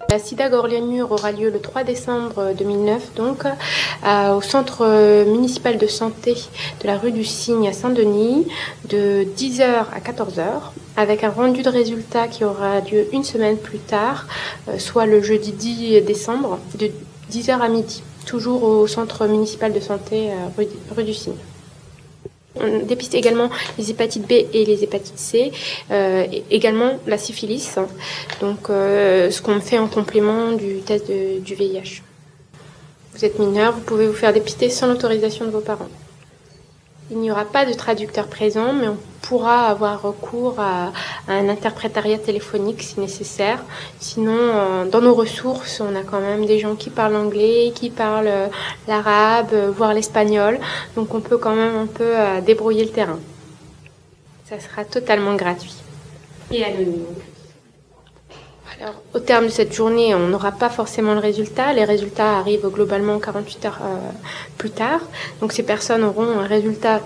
La SIDA Gorlier-Mur aura lieu le 3 décembre 2009, donc au centre municipal de santé de la rue du Cygne à Saint-Denis, de 10h à 14h, avec un rendu de résultats qui aura lieu une semaine plus tard, soit le jeudi 10 décembre, de 10h à midi, toujours au centre municipal de santé rue du Cygne. On dépiste également les hépatites B et les hépatites C, également la syphilis, donc ce qu'on fait en complément du test du VIH. Vous êtes mineur, vous pouvez vous faire dépister sans l'autorisation de vos parents. Il n'y aura pas de traducteur présent, mais on pourra avoir recours à un interprétariat téléphonique si nécessaire. Sinon, dans nos ressources, on a quand même des gens qui parlent anglais, qui parlent l'arabe, voire l'espagnol. Donc on peut quand même un peu débrouiller le terrain. Ça sera totalement gratuit et anonyme. Alors, au terme de cette journée, on n'aura pas forcément le résultat. Les résultats arrivent globalement 48 heures plus tard. Donc ces personnes auront un résultat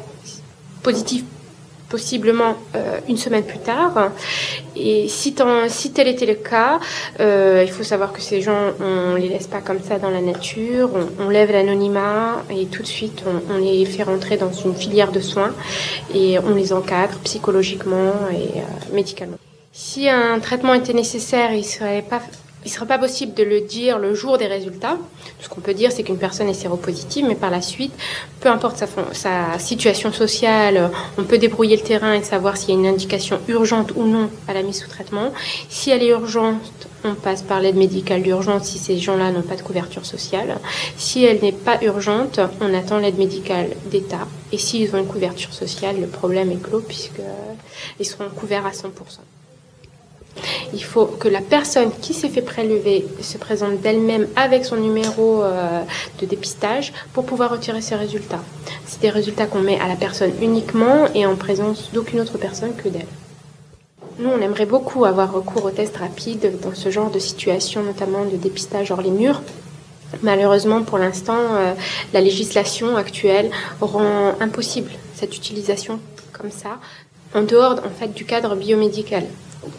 positif possiblement une semaine plus tard. Et si tel était le cas, il faut savoir que ces gens, on les laisse pas comme ça dans la nature, on lève l'anonymat et tout de suite on les fait rentrer dans une filière de soins et on les encadre psychologiquement et médicalement. Si un traitement était nécessaire, il serait pas possible de le dire le jour des résultats. Ce qu'on peut dire, c'est qu'une personne est séropositive, mais par la suite, peu importe sa situation sociale, on peut débrouiller le terrain et savoir s'il y a une indication urgente ou non à la mise sous traitement. Si elle est urgente, on passe par l'aide médicale d'urgence si ces gens-là n'ont pas de couverture sociale. Si elle n'est pas urgente, on attend l'aide médicale d'État. Et s'ils ont une couverture sociale, le problème est clos puisqu'ils seront couverts à 100%. Il faut que la personne qui s'est fait prélever se présente d'elle-même avec son numéro de dépistage pour pouvoir retirer ses résultats. C'est des résultats qu'on met à la personne uniquement et en présence d'aucune autre personne que d'elle. Nous, on aimerait beaucoup avoir recours aux tests rapides dans ce genre de situation, notamment de dépistage hors les murs. Malheureusement, pour l'instant, la législation actuelle rend impossible cette utilisation comme ça, en dehors en fait du cadre biomédical,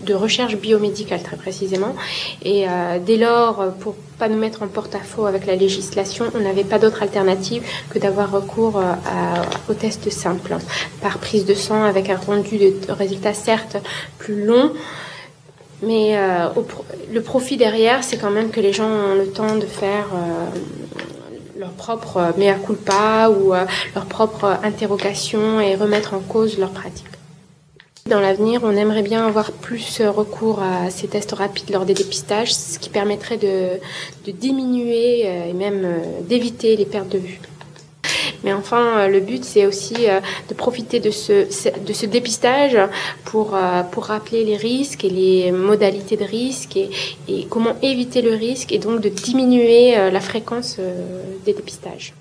de recherche biomédicale très précisément. Et dès lors, pour pas nous mettre en porte-à-faux avec la législation, on n'avait pas d'autre alternative que d'avoir recours aux tests simples, par prise de sang avec un rendu de résultats certes plus long, mais le profit derrière, c'est quand même que les gens ont le temps de faire leur propre mea culpa ou leur propre interrogation et remettre en cause leur pratique. Dans l'avenir, on aimerait bien avoir plus recours à ces tests rapides lors des dépistages, ce qui permettrait de diminuer et même d'éviter les pertes de vue. Mais enfin, le but, c'est aussi de profiter de ce dépistage pour rappeler les risques et les modalités de risque et comment éviter le risque et donc de diminuer la fréquence des dépistages.